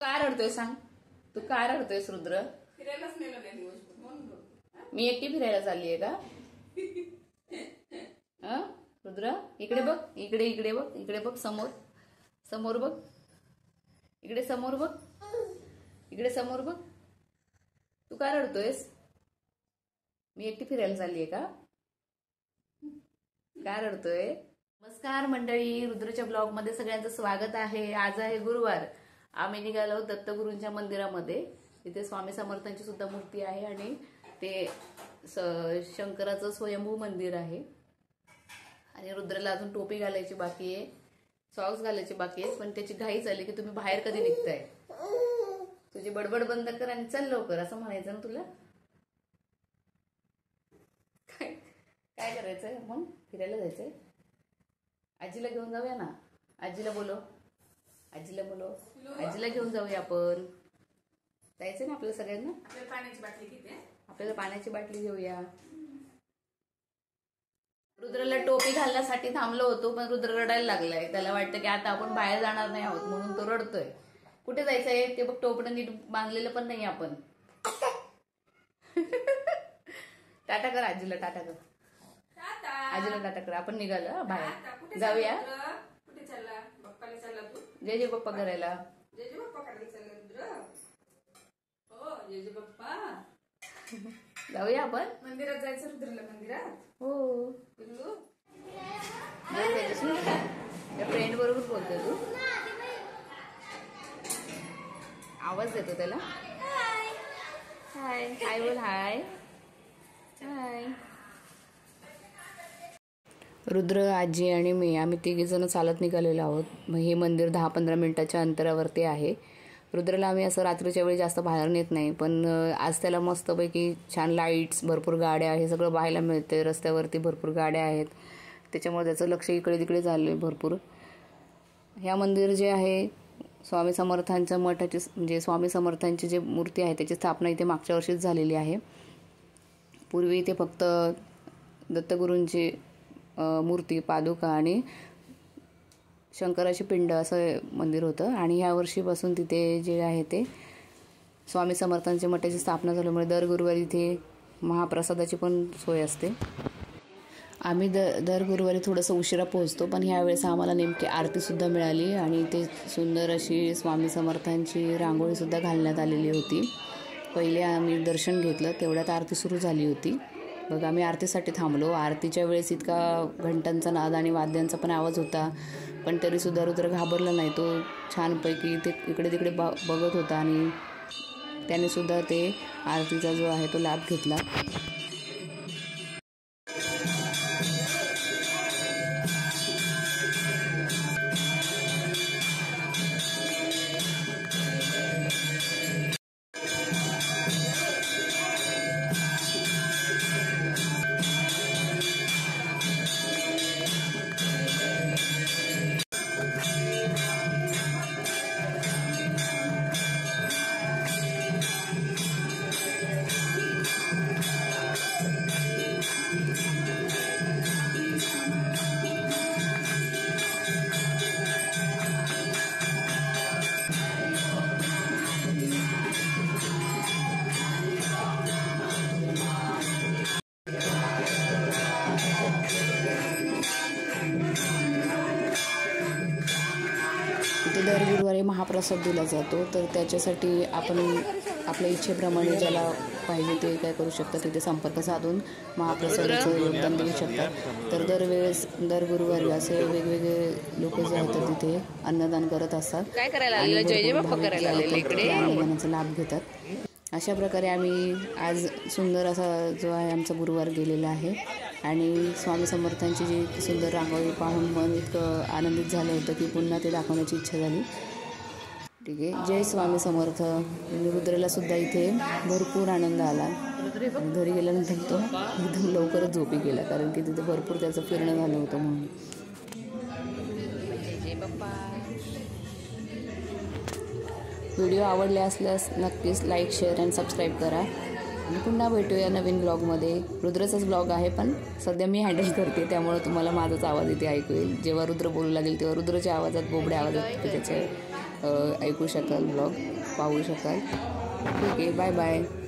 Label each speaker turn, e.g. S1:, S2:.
S1: का रडतोय सांग? तू का रडतोयस रुद्र?
S2: फिरायलाच नेलं नाही दिवसभर म्हणून.
S1: मी एकटी फिरायला चाललीये का? रुद्र इकडे बघ, इकडे इकडे बघ, इकडे बघ, समोर समोर बघ, इकडे समोर बघ, इकडे समोर बघ. तू का रडतोयस? मी एकटी फिरायला चाललीये का? काय रडतोय? नमस्कार मंडळी, रुद्रच्या ब्लॉग मध्ये सगळ्यांचं स्वागत आहे. आज आहे गुरुवार. आम्ही निघालो दत्तगुरूंच्या मंदिरामध्ये. तिथे स्वामी समर्थांची सुद्धा मूर्ती आहे आणि ते शंकराचं स्वयंभू मंदिर आहे. आणि रुद्रला अजून टोपी घालायची बाकी आहे, सॉक्स घालायचे बाकी आहे, पण त्याची घाई चालली की तुम्ही बाहेर कधी निघताय, तुझी बडबड बंद कर आणि चल लवकर, असं म्हणायचं ना तुला. काय करायचंय मग? फिरायला जायचंय? आजीला घेऊन जाऊया ना. आजीला बोलव, आजीला बोलव, आजीला घेऊन जाऊया आपण. जायचंय ना आपल्या सगळ्यांना.
S2: पाण्याची बाटली किती?
S1: आपल्याला पाण्याची बाटली घेऊया. रुद्रला टोपी घालण्यासाठी थांबलो होतो, पण रुद्र रडायला लागलाय. त्याला वाटतं की आता आपण बाहेर जाणार नाही आहोत म्हणून तो रडतोय. कुठे जायचंय ते बघ, टोपणं नीट बांधलेलं पण नाही आपण. टाटा कर आजीला, टाटा कर आजीला, टाटा कर. आपण निघालो बाहेर जाऊया.
S2: कुठे चालला? बाप्पाला चालला तू?
S1: जय जय बाप्पा करायला.
S2: जय जय बाप्पा करायला चालला रुद्र? हो, जय जय बाप्पा.
S1: जाऊया आपण
S2: मंदिरात जायचं रुद्रला. मंदिरात
S1: हो.
S2: पिल्लू
S1: त्या फ्रेंड बरोबर बोलतोय तू. आवाज देतो त्याला. हाय हाय बोल. हाय हाय. रुद्र, आजी आणि मी, आम्ही तिघीजण चालत निघालेलो आहोत. मग हे मंदिर 10-15 मिनिटाच्या अंतरावरती आहे. रुद्रला आम्ही असं रात्रीच्या वेळी जास्त बाहेर नेत नाही, पण आज त्याला मस्तपैकी छान लाईट्स, भरपूर गाड्या, हे सगळं पाहायला मिळते. रस्त्यावरती भरपूर गाड्या आहेत, त्याच्यामुळे त्याचं लक्ष इकडे तिकडे झालं भरपूर. ह्या मंदिर जे आहे स्वामी समर्थांच्या मठाची, म्हणजे स्वामी समर्थांची जी मूर्ती आहे त्याची स्थापना इथे मागच्या वर्षीच झालेली आहे. पूर्वी इथे फक्त दत्तगुरूंची मूर्ती, पादुका आणि शंकराची पिंड असं मंदिर होतं. आणि ह्या वर्षीपासून तिथे जे आहे ते स्वामी समर्थांच्या मठाची स्थापना झाल्यामुळे दर गुरुवारी इथे महाप्रसादाची पण सोय असते. आम्ही दर गुरुवारी थोडंसं उशिरा पोहोचतो, पण ह्यावेळेस आम्हाला नेमकी आरतीसुद्धा मिळाली आणि ते सुंदर अशी स्वामी समर्थांची रांगोळीसुद्धा घालण्यात आलेली होती. पहिले आम्ही दर्शन घेतलं, तेवढ्यात आरती सुरू झाली होती. बघ, आम्ही आरतीसाठी थांबलो. आरतीच्या वेळेस इतका घंटांचा नाद आणि वाद्यांचा पण आवाज होता, पण तरीसुद्धा रुद्र घाबरला नाही. तो छानपैकी ते इकडे तिकडे बघत होता आणि त्याने सुद्धा ते आरतीचा जो आहे तो लाभ घेतला. इथे दर गुरुवारी महाप्रसाद दिला जातो, तर त्याच्यासाठी आपण आपल्या इच्छेप्रमाणे ज्याला पाहिजे ते काय करू शकतात, तिथे संपर्क साधून महाप्रसादाचं योगदान देऊ शकतात. तर दर गुरुवारी असे वेगवेगळे लोक जे आहेत तिथे अन्नदान करत असतात. अन्नदानाचा लाभ घेतात. अशा प्रकारे आम्ही आज सुंदर असा जो आहे आमचा गुरुवार गेलेला आहे. आणि स्वामी समर्थांची जी सुंदर रांगोळी पाहून मन इतकं आनंदित झालं होतं की पुन्हा ते दाखवण्याची इच्छा झाली. ठीक आहे, जय स्वामी समर्थ. रुद्रला सुद्धा इथे भरपूर आनंद आला. घरी गेल्यानंतर तो एकदम लवकरच झोपी गेला, कारण की तिथे भरपूर त्याचं फिरणं झालं होतं म्हणून. व्हिडिओ आवडले असल्यास नक्कीच लाईक, शेअर आणि सबस्क्राईब करा. आणि पुन्हा भेटूया नवीन ब्लॉगमध्ये. रुद्रचाच ब्लॉग आहे, पण सध्या मी हँडल करते, त्यामुळे तुम्हाला माझाच आवाज इथे ऐकू येईल. जेव्हा रुद्र बोलू लागेल तेव्हा रुद्रच्या आवाजात, बोबड्या आवाजात त्याचे ऐकू शकाल, ब्लॉग पाहू शकाल. ठीक आहे, बाय बाय.